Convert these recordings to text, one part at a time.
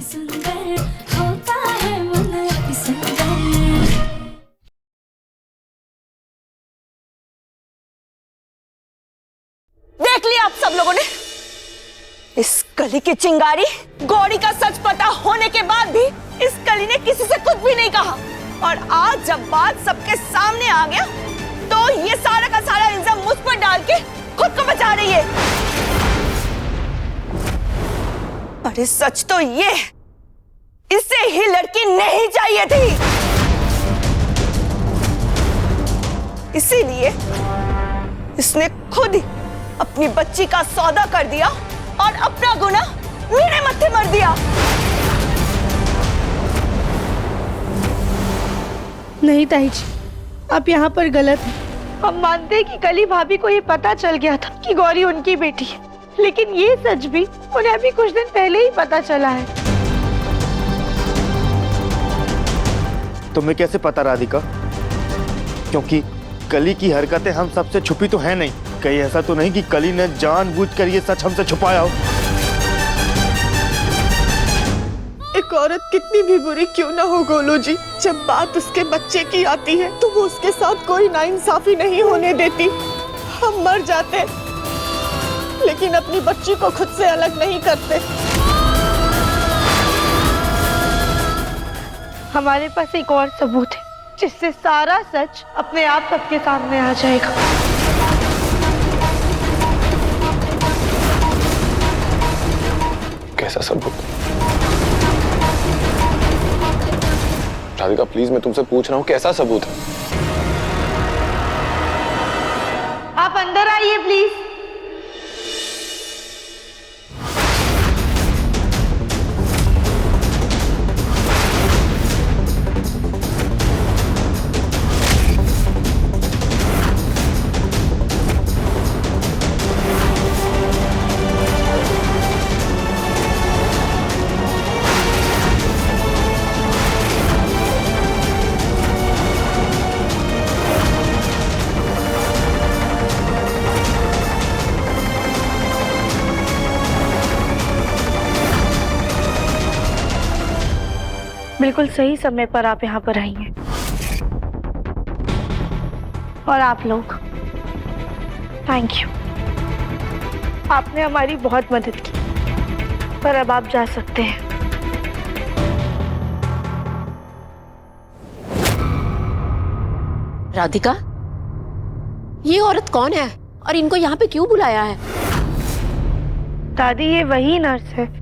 सुंदर होता है मन अति सुंदर। देख लिया आप सब लोगों ने, इस कली की चिंगारी गौरी का सच पता होने के बाद भी इस कली ने किसी से कुछ भी नहीं कहा, और आज जब बात सबके सामने आ गया तो ये सारा का सारा इल्जाम मुझ पर डाल के खुद को बचा रही है। अरे सच तो ये, इसे ही लड़की नहीं चाहिए थी, इसीलिए इसने खुद ही अपनी बच्ची का सौदा कर दिया और अपना गुनाह मेरे मत्थे मर दिया। नहीं ताई जी, आप यहाँ पर गलत हैं। हम मानते हैं कि कली भाभी को ये पता चल गया था कि गौरी उनकी बेटी है, लेकिन ये सच भी उन्हें अभी कुछ दिन पहले ही पता चला है। तुम्हें कैसे पता राधिका? क्योंकि कली की हरकतें हम सबसे छुपी तो है नहीं। कहीं ऐसा तो नहीं कि कली ने जानबूझकर ये सच हमसे छुपाया हो। एक औरत कितनी भी बुरी क्यों ना हो गोलू जी, जब बात उसके बच्चे की आती है तो वो उसके साथ कोई नाइंसाफी नहीं होने देती। हम मर जाते लेकिन अपनी बच्ची को खुद से अलग नहीं करते। हमारे पास एक और सबूत है जिससे सारा सच अपने आप सबके सामने आ जाएगा। कैसा सबूत? राधिका प्लीज, मैं तुमसे पूछ रहा हूँ कैसा सबूत है? आप अंदर आइए प्लीज। बिल्कुल सही समय पर आप यहाँ पर आई हैं। और आप लोग, थैंक यू, आपने हमारी बहुत मदद की। पर अब आप जा सकते हैं। राधिका, ये औरत कौन है और इनको यहाँ पे क्यों बुलाया है? दादी, ये वही नर्स है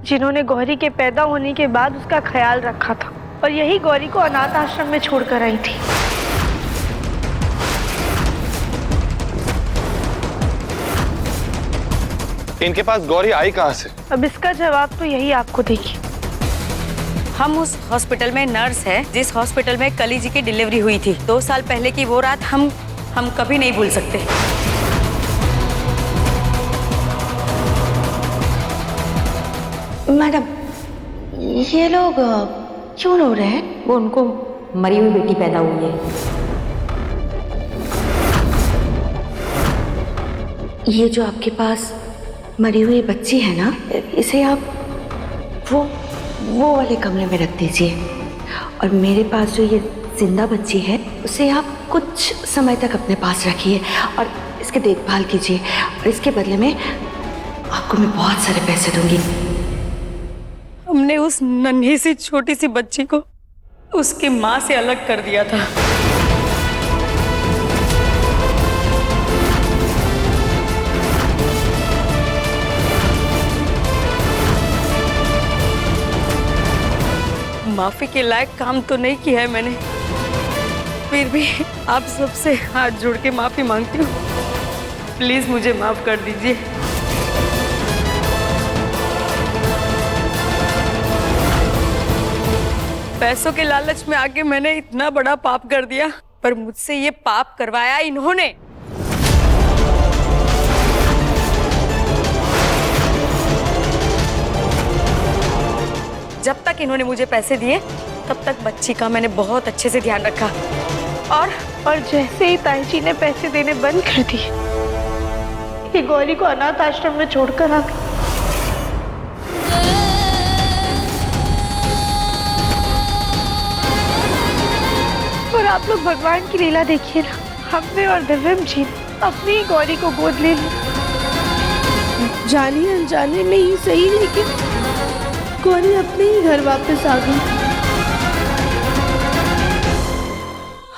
जिन्होंने गौरी के पैदा होने के बाद उसका ख्याल रखा था, और यही गौरी को अनाथ आश्रम में छोड़कर आई थी। इनके पास गौरी आई कहाँ से? अब इसका जवाब तो यही आपको देगी। हम उस हॉस्पिटल में नर्स है जिस हॉस्पिटल में कली जी की डिलीवरी हुई थी। 2 साल पहले की वो रात हम कभी नहीं भूल सकते। मैडम, ये लोग क्यों रो रहे हैं? वो उनको मरी हुई बेटी पैदा हुई है। ये जो आपके पास मरी हुई बच्ची है ना, इसे आप वो वाले कमरे में रख दीजिए, और मेरे पास जो ये जिंदा बच्ची है उसे आप कुछ समय तक अपने पास रखिए और इसकी देखभाल कीजिए, और इसके बदले में आपको मैं बहुत सारे पैसे दूंगी। हमने उस नन्ही सी छोटी सी बच्ची को उसकी माँ से अलग कर दिया था। माफी के लायक काम तो नहीं किया है मैंने, फिर भी आप सबसे हाथ जोड़ के माफी मांगती हूँ। प्लीज मुझे माफ कर दीजिए। पैसों के लालच में आके मैंने इतना बड़ा पाप कर दिया, पर मुझसे ये पाप करवाया इन्होंने। जब तक इन्होंने मुझे पैसे दिए तब तक बच्ची का मैंने बहुत अच्छे से ध्यान रखा, और जैसे ही ताई जी ने पैसे देने बंद कर दिए, ये गौरी को अनाथ आश्रम में छोड़कर आ गई। आप लोग भगवान की लीला देखिए ना, हमने और दिव्यम जी अपनी ही गौरी को गोद ले ली। जाने अनजाने में ही सही, लेकिन गौरी अपने ही घर वापस आ गई।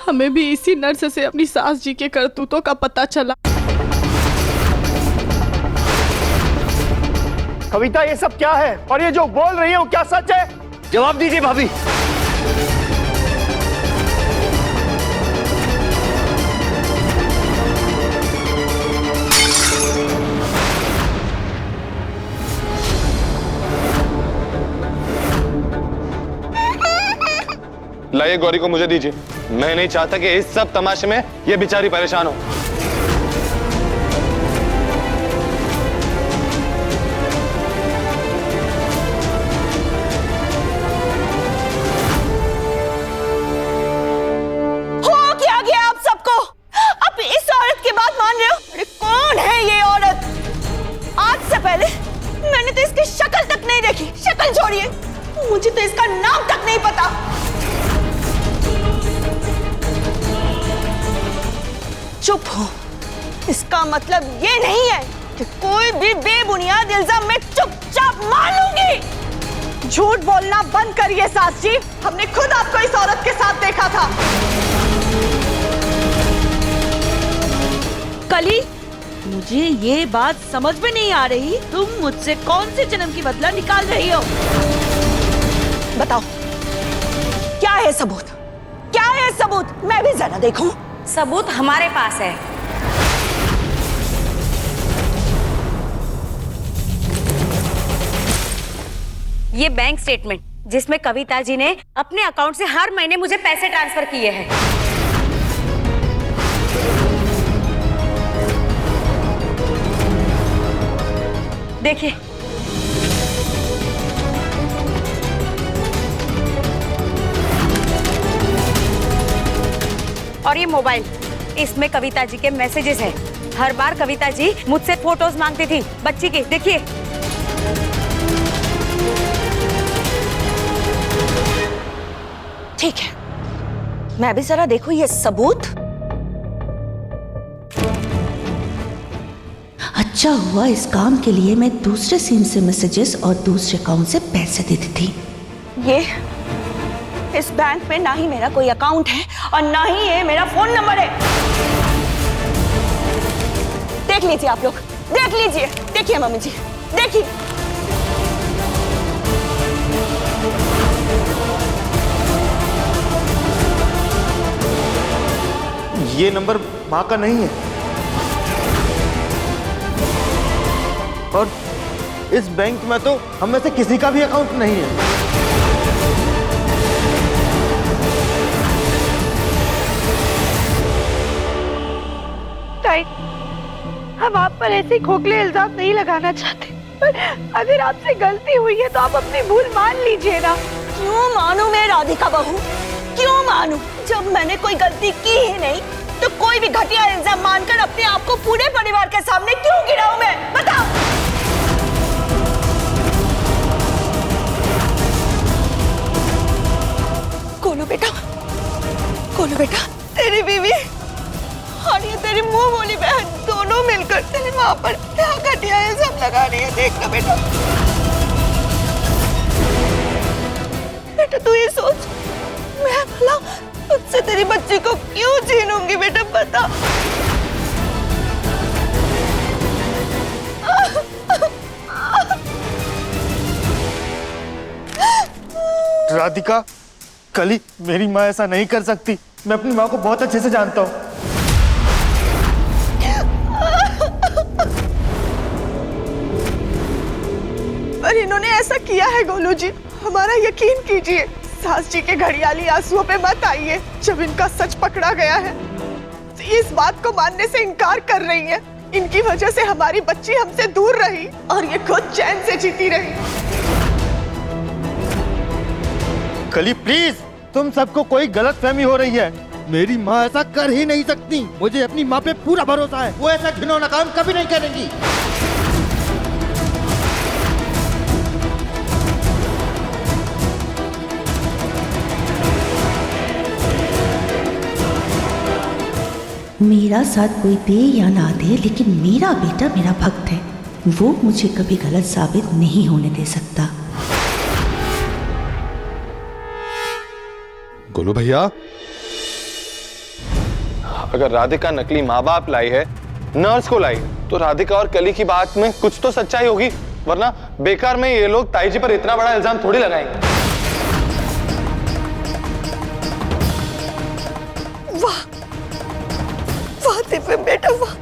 हमें भी इसी नर्स से अपनी सास जी के करतूतों का पता चला। कविता, ये सब क्या है और ये जो बोल रही है वो क्या सच है? जवाब दीजिए भाभी। लाइए गौरी को मुझे दीजिए। मैं नहीं चाहता कि इस सब तमाशे में ये बेचारी परेशान हो। हो क्या गया आप सबको? अब इस औरत की बात मान रहे हो? अरे कौन है ये औरत? आज से पहले मैंने तो इसकी शक्ल तक नहीं देखी। शक्ल छोड़िए, मुझे तो इसका नाम तक नहीं पता। चुप हो, इसका मतलब ये नहीं है कि कोई भी बेबुनियाद इल्जाम में चुपचाप मान लूंगी। झूठ बोलना बंद करिए सास जी, हमने खुद आपको इस औरत के साथ देखा था। कली, मुझे ये बात समझ में नहीं आ रही, तुम मुझसे कौन से जन्म की बदला निकाल रही हो? बताओ, क्या है सबूत? क्या है सबूत? मैं भी जरा देखूं। सबूत हमारे पास है। ये बैंक स्टेटमेंट जिसमें कविता जी ने अपने अकाउंट से हर महीने मुझे पैसे ट्रांसफर किए हैं। देखिए, और ये मोबाइल, इसमें कविता जी के मैसेजेस हैं। हर बार कविता जी मुझसे फोटोज मांगती थी बच्ची की। देखिए, ठीक है, मैं भी जरा देखूं ये सबूत। अच्छा हुआ इस काम के लिए मैं दूसरे सिम से मैसेजेस और दूसरे अकाउंट से पैसे देती थी। ये इस बैंक में ना ही मेरा कोई अकाउंट है और ना ही ये मेरा फोन नंबर है। देख लीजिए आप लोग, देख लीजिए। देखिए मम्मी जी, देखिए। ये नंबर माँ का नहीं है और इस बैंक में तो हम में से किसी का भी अकाउंट नहीं है। हम आप पर ऐसे खोखले इल्जाम नहीं लगाना चाहते, पर अगर आपसे गलती हुई है तो आप अपनी भूल मान लीजिए ना। क्यों मानूं मैं राधिका बहू? क्यों मानूं? जब मैंने कोई गलती की ही नहीं तो कोई भी घटिया इल्जाम मानकर अपने आप को पूरे परिवार के सामने क्यों गिराऊं मैं? बताओ। कोलू बेटा, कोलू बेटा, तेरी बीवी और ये तेरी मुंह बोली बहन दोनों मिलकर तेरी माँ पर क्या घटिया इल्जाम लगा रही है। देख ना बेटा, बेटा तू ये सोच, मैं भला तुझसे तेरी बच्ची को क्यों छीनूंगी? बेटा बता। राधिका, कली, मेरी माँ ऐसा नहीं कर सकती। मैं अपनी माँ को बहुत अच्छे से जानता हूँ। पर इन्होंने ऐसा किया है गोलू जी, हमारा यकीन कीजिए। सास जी के घड़ियाली आंसुओं पे मत आइए। जब इनका सच पकड़ा गया है तो इस बात को मानने से इनकार कर रही है। इनकी वजह से हमारी बच्ची हमसे दूर रही और ये खुद चैन से जीती रही। कली प्लीज, तुम सबको कोई गलतफहमी हो रही है। मेरी माँ ऐसा कर ही नहीं सकती। मुझे अपनी माँ पे पूरा भरोसा है, वो ऐसा घिनौना काम कभी नहीं करेंगी। मेरा साथ कोई दे या ना दे, लेकिन मेरा बेटा मेरा भक्त है, वो मुझे कभी गलत साबित नहीं होने दे सकता। गोलू भैया, अगर राधिका नकली माँ बाप लाई है, नर्स को लाई, तो राधिका और कली की बात में कुछ तो सच्चाई होगी, वरना बेकार में ये लोग ताई जी पर इतना बड़ा इल्जाम थोड़ी लगाएंगे। वाह वाह दिव्य बेटा वाह,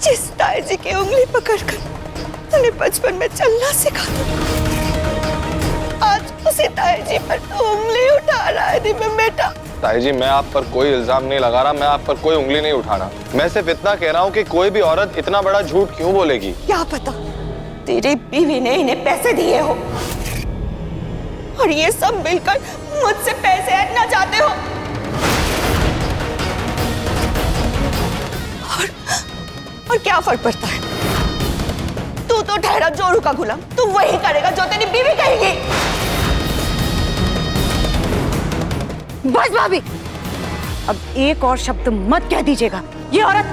जिस ताई जी की उंगली पकड़कर तूने बचपन में चलना सिखा दिया, आज उसी ताई जी पर उंगली उठा रहा है दिव्य बेटा। ताई जी, मैं आप पर कोई इल्जाम नहीं लगा रहा, मैं आप पर कोई उंगली नहीं उठा रहा। मैं सिर्फ इतना कह रहा हूँ कि कोई भी औरत इतना बड़ा झूठ क्यों बोलेगी। क्या पता तेरी बीवी ने इन्हें पैसे दिए हो और ये सब मिलकर मुझसे पैसे ऐंठना चाहते हो। और क्या फर्क पड़ता है? तू तो ठहरा जोरू का गुलाम, तू वही करेगा जो तेरी बीवी कहेगी। बस भाभी, अब एक और शब्द मत कह दीजिएगा। ये औरत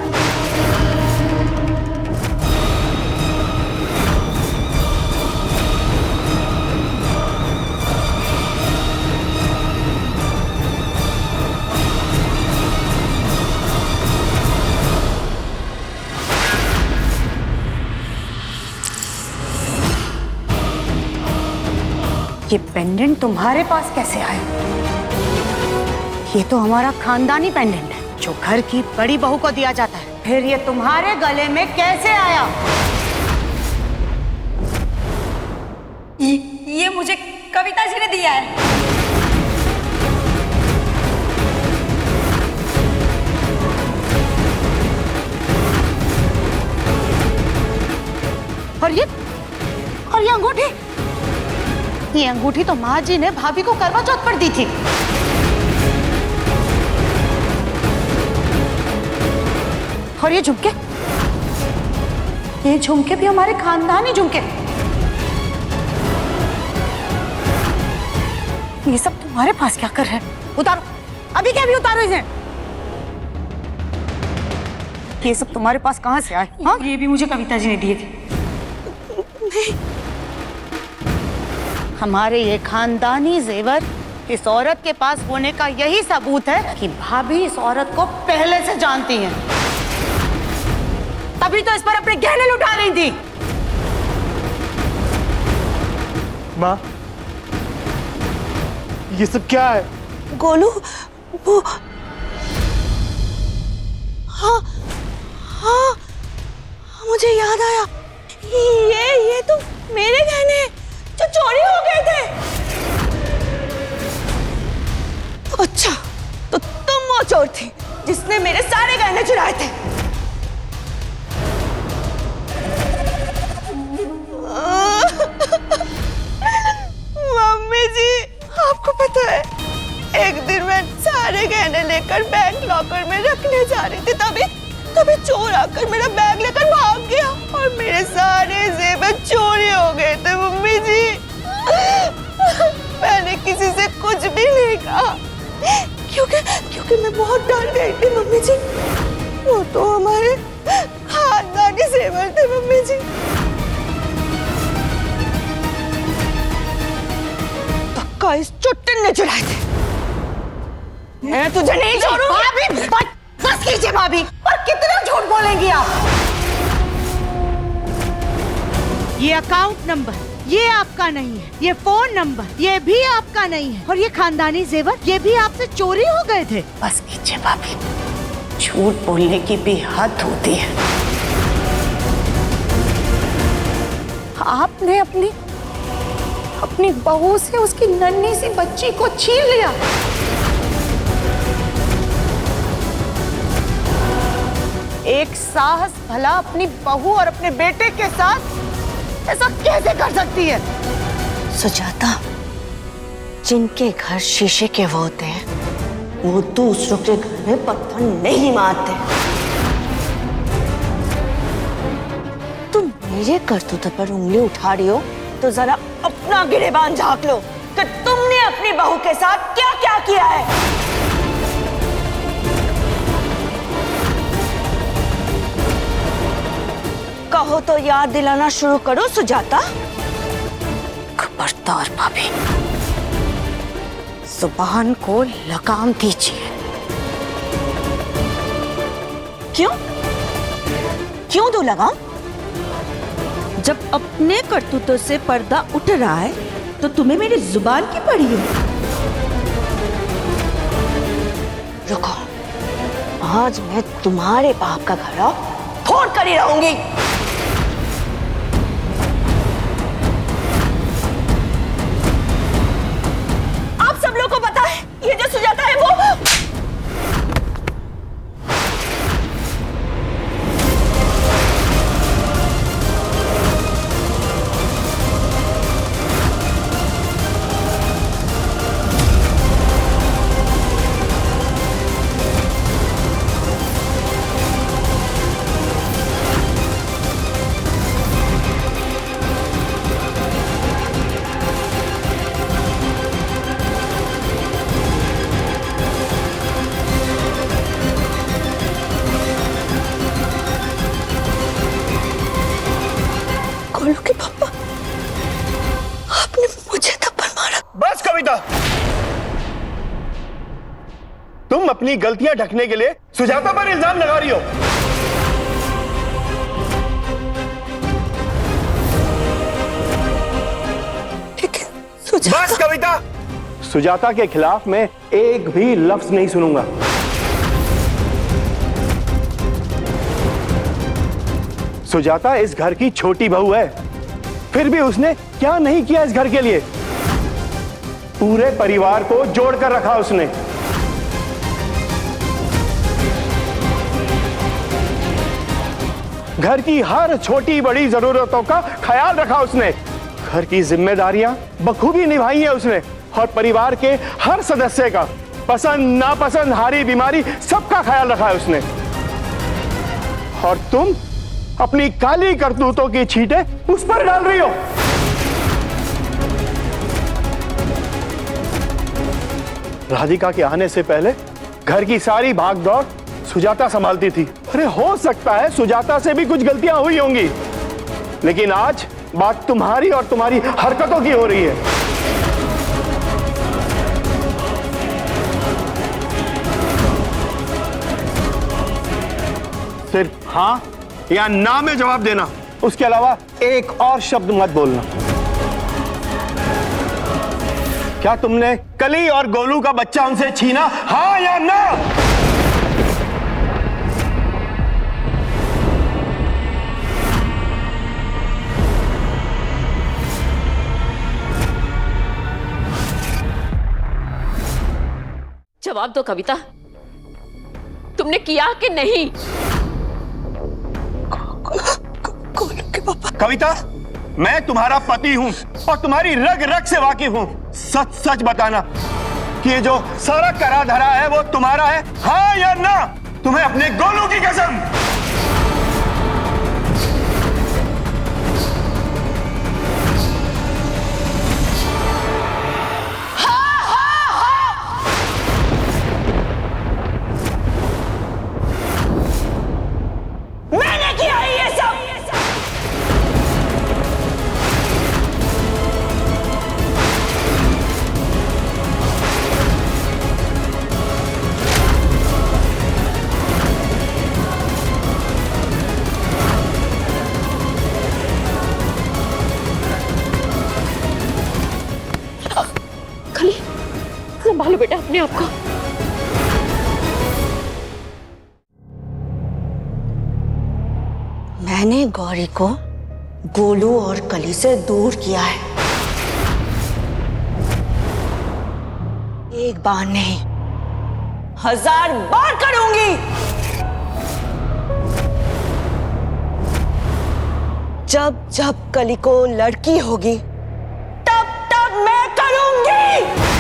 ये पेंडेंट तुम्हारे पास कैसे आया? ये तो हमारा खानदानी पेंडेंट है जो घर की बड़ी बहू को दिया जाता है, फिर ये तुम्हारे गले में कैसे आया? ये मुझे कविता जी ने दिया है। और ये अंगूठी? ये अंगूठी तो माँ जी ने भाभी को करवा चौथ पर दी थी। और ये झुमके भी हमारे खानदानी झुमके। ये सब तुम्हारे पास क्या कर रहे हैं? उतारो, अभी क्या भी उतारो इसे। ये सब तुम्हारे पास कहाँ से आए? हाँ? ये भी मुझे कविता जी ने दिए थे। हमारे ये खानदानी जेवर इस औरत के पास होने का यही सबूत है कि भाभी इस औरत को पहले से जानती हैं। तभी तो इस पर अपने गहने लुटा रही थी। माँ, ये सब क्या है? गोलू, वो हाँ हाँ, मुझे याद आया, ये तो मेरे गहने हैं जो चोरी हो गए थे। अच्छा, तो तुम वो चोर थी जिसने मेरे सारे गहने चुराए थे। मम्मी जी, आपको पता है, एक दिन मैं सारे गहने लेकर बैंक लॉकर में रखने जा रही थी, तभी चोर आकर मेरा बैग लेकर भाग गया और मेरे सारे जेवर चोरी हो गए थे। मम्मी जी, मैंने किसी से कुछ भी नहीं कहा क्योंकि मैं बहुत डर गई थी। मम्मी जी, वो तो हमारे खानदानी जेवर थे। मम्मी जी, पक्का इस चुट्टन ने चुराए थे। मैं तुझे नहीं छोड़ूंगी। भाभी, बस कीजिए भाभी, और कितना झूठ बोलेंगी आप? ये अकाउंट नंबर ये आपका नहीं है, ये फोन नंबर ये भी आपका नहीं है, और ये खानदानी जेवर ये भी आपसे चोरी हो गए थे। बस कीजिए भाभी, झूठ बोलने की भी हद होती है। आपने अपनी बहू से उसकी नन्ही सी बच्ची को छीन लिया। एक साहस भला अपनी बहू और अपने बेटे के साथ ऐसा कैसे कर सकती है? सुजाता, जिनके घर शीशे के वो होते हैं, वो दूसरों के घर में पत्थर नहीं मारते। तुम मेरे करतूत पर उंगली उठा रही हो तो जरा अपना गिरेबान झांक लो कि तुमने अपनी बहू के साथ क्या क्या किया है। कहो तो याद दिलाना शुरू करो सुजाता। खबरदार भाभी, जुबान को लगाम दीजिए। क्यों क्यों दो लगाम? जब अपने करतूतों से पर्दा उठ रहा है तो तुम्हें मेरी जुबान की पड़ी है। रुको, आज मैं तुम्हारे बाप का घड़ा फोड़ कर ही रहूंगी। आप सब लोग को पता है ये जो सुजाता है वो गोलू के पापा, आपने मुझे थप्पड़ मारा। बस कविता, तुम अपनी गलतियां ढकने के लिए सुजाता पर इल्जाम लगा रही हो। बस कविता, सुजाता के खिलाफ मैं एक भी लफ्ज नहीं सुनूंगा। सुजाता इस घर की छोटी बहू है, फिर भी उसने क्या नहीं किया इस घर के लिए। पूरे परिवार को जोड़कर रखा उसने। घर की हर छोटी बड़ी जरूरतों का ख्याल रखा उसने। घर की जिम्मेदारियां बखूबी निभाई है उसने, और परिवार के हर सदस्य का पसंद नापसंद, हारी बीमारी सबका ख्याल रखा है उसने। और तुम अपनी काली करतूतों की छींटें उस पर डाल रही हो। राधिका के आने से पहले घर की सारी भागदौड़ सुजाता संभालती थी। अरे हो सकता है सुजाता से भी कुछ गलतियां हुई होंगी, लेकिन आज बात तुम्हारी और तुम्हारी हरकतों की हो रही है। सिर्फ हाँ या ना में जवाब देना, उसके अलावा एक और शब्द मत बोलना। क्या तुमने कली और गोलू का बच्चा उनसे छीना, हाँ या ना? जवाब दो कविता, तुमने किया कि नहीं? कविता, मैं तुम्हारा पति हूं और तुम्हारी रग रग से वाकिफ हूं। सच सच बताना कि ये जो सारा करा धरा है वो तुम्हारा है, हाँ या ना? तुम्हें अपने गोलू की कसम। मैंने किया है ये सब। खली, संभालो बेटा अपने आप को। मैंने गौरी को गोलू और कली से दूर किया है। एक बार नहीं, 1000 बार करूंगी। जब जब कली को लड़की होगी तब तब मैं करूंगी।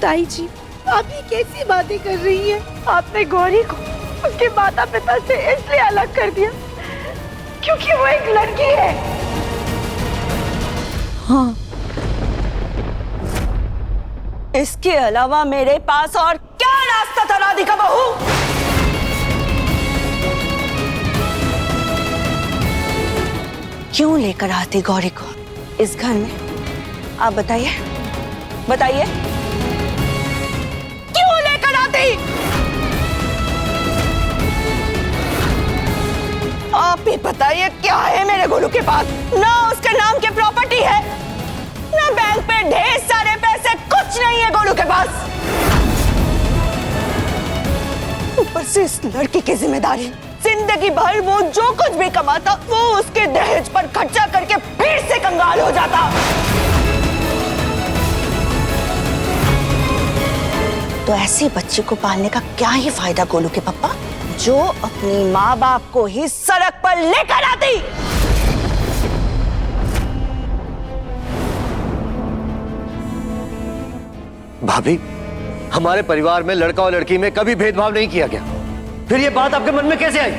ताई जी, आप ये कैसी बातें कर रही हैं? आपने गौरी को उसके माता पिता से इसलिए अलग कर दिया क्योंकि वो एक लड़की है। हाँ, इसके अलावा मेरे पास और क्या रास्ता था राधिका बहू? क्यों लेकर आती गौरी को इस घर में? आप बताइए, बताइए क्यों लेकर आती? आप ही बताइए, क्या है मेरे गोलू के पास? ना उसके नाम की प्रॉपर्टी है, ना बैंक पे ढेर सारे पैसे, कुछ नहीं है गोलू के पास। ऊपर से इस लड़की की जिम्मेदारी, जिंदगी भर वो जो कुछ भी कमाता वो उसके दहेज पर खर्चा करके फिर से कंगाल हो जाता। तो ऐसी बच्ची को पालने का क्या ही फायदा गोलू के पप्पा, जो अपनी माँ बाप को ही सड़क पर लेकर आती। भाभी, हमारे परिवार में लड़का और लड़की में कभी भेदभाव नहीं किया गया, फिर ये बात आपके मन में कैसे आई?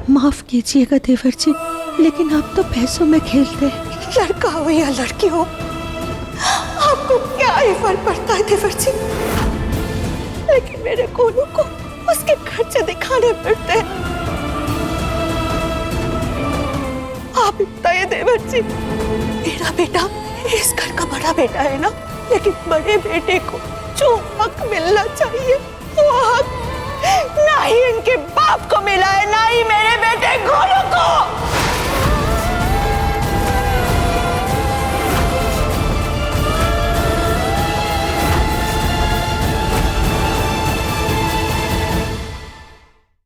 माफ कीजिएगा देवर जी, लेकिन आप तो पैसों में खेलते हैं। लड़का हो या लड़की हो, आपको क्या ही फर्क पड़ता है देवर जी? लेकिन मेरे गोलू को उसके खर्चे दिखाने पड़ते हैं। आप बताइए देवर जी, मेरा बेटा इस घर का बड़ा बेटा है ना, लेकिन बड़े बेटे को जो हक मिलना चाहिए वो हक ना ही इनके बाप को मिला है, ना ही मेरे बेटे गोलू को।